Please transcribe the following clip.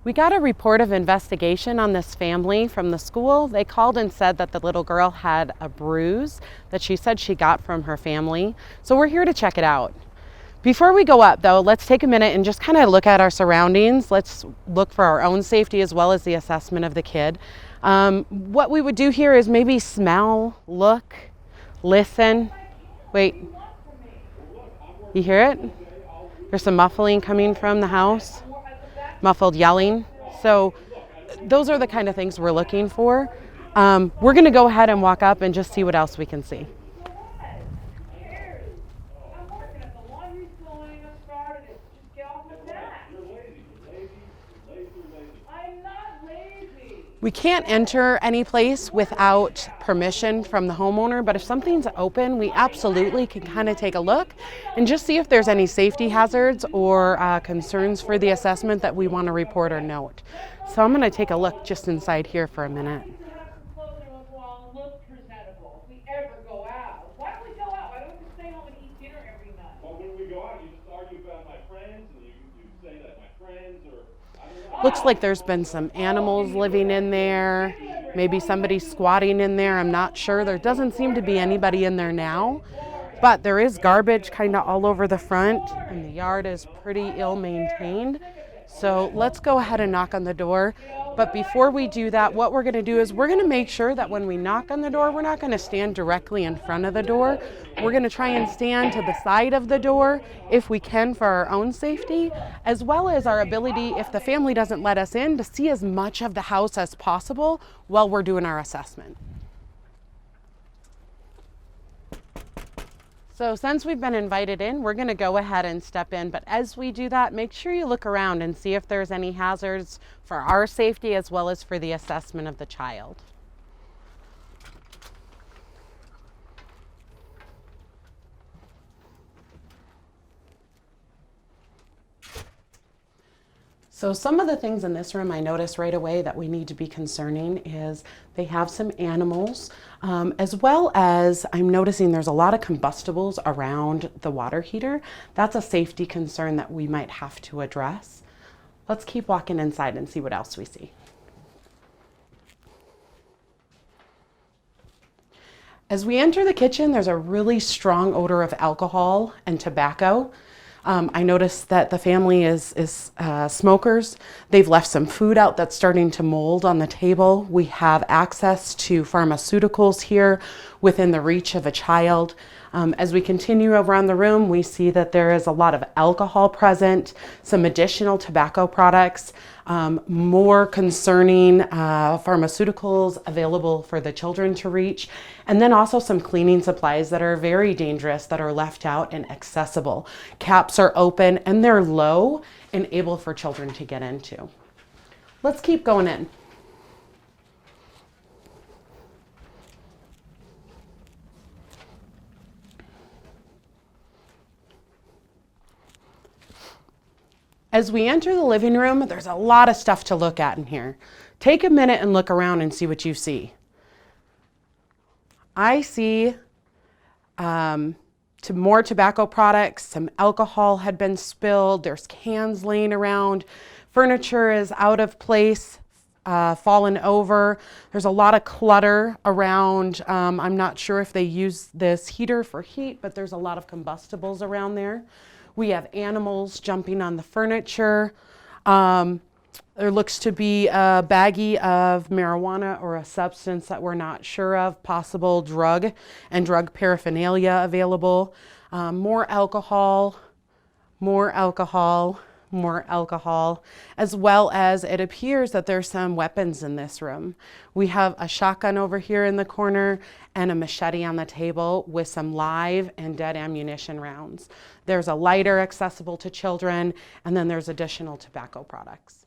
We got a report of investigation on this family from the school. They called and said that the little girl had a bruise that she said she got from her family. So we're here to check it out. Before we go up though, let's take a minute and just kind of look at our surroundings. Let's look for our own safety as well as the assessment of the kid. What we would do here is maybe smell, look, listen. Wait, you hear it? There's some muffling coming from the house. Muffled yelling. So those are the kind of things we're looking for. We're going to go ahead and walk up and just see what else we can see. We can't enter any place without permission from the homeowner, but if something's open, we absolutely can kind of take a look and just see if there's any safety hazards or concerns for the assessment that we want to report or note. So I'm going to take a look just inside here for a minute. Looks like there's been some animals living in there, maybe somebody squatting in there, I'm not sure. There doesn't seem to be anybody in there now, but there is garbage kind of all over the front and the yard is pretty ill maintained. So let's go ahead and knock on the door. But before we do that, what we're going to do is we're going to make sure that when we knock on the door, we're not going to stand directly in front of the door. We're going to try and stand to the side of the door if we can for our own safety, as well as our ability, if the family doesn't let us in, to see as much of the house as possible while we're doing our assessment. So since we've been invited in, we're going to go ahead and step in. But as we do that, make sure you look around and see if there's any hazards for our safety as well as for the assessment of the child. So some of the things in this room I noticed right away that we need to be concerning is they have some animals, as well as I'm noticing there's a lot of combustibles around the water heater. That's a safety concern that we might have to address. Let's keep walking inside and see what else we see. As we enter the kitchen, there's a really strong odor of alcohol and tobacco. I noticed that the family is smokers. They've left some food out that's starting to mold on the table. We have access to pharmaceuticals here within the reach of a child. As we continue around the room, we see that there is a lot of alcohol present, some additional tobacco products, more concerning pharmaceuticals available for the children to reach, and then also some cleaning supplies that are very dangerous that are left out and accessible. Caps are open and they're low and able for children to get into. Let's keep going in. As we enter the living room, there's a lot of stuff to look at in here. Take a minute and look around and see what you see. I see more tobacco products, some alcohol had been spilled, there's cans laying around, furniture is out of place, fallen over. There's a lot of clutter around. I'm not sure if they use this heater for heat, but there's a lot of combustibles around there. We have animals jumping on the furniture. There looks to be a baggie of marijuana or a substance that we're not sure of, possible drug and drug paraphernalia available. More alcohol, more alcohol, more alcohol, as well as it appears that there's some weapons in this room. We have a shotgun over here in the corner and a machete on the table with some live and dead ammunition rounds. There's a lighter accessible to children, and then there's additional tobacco products.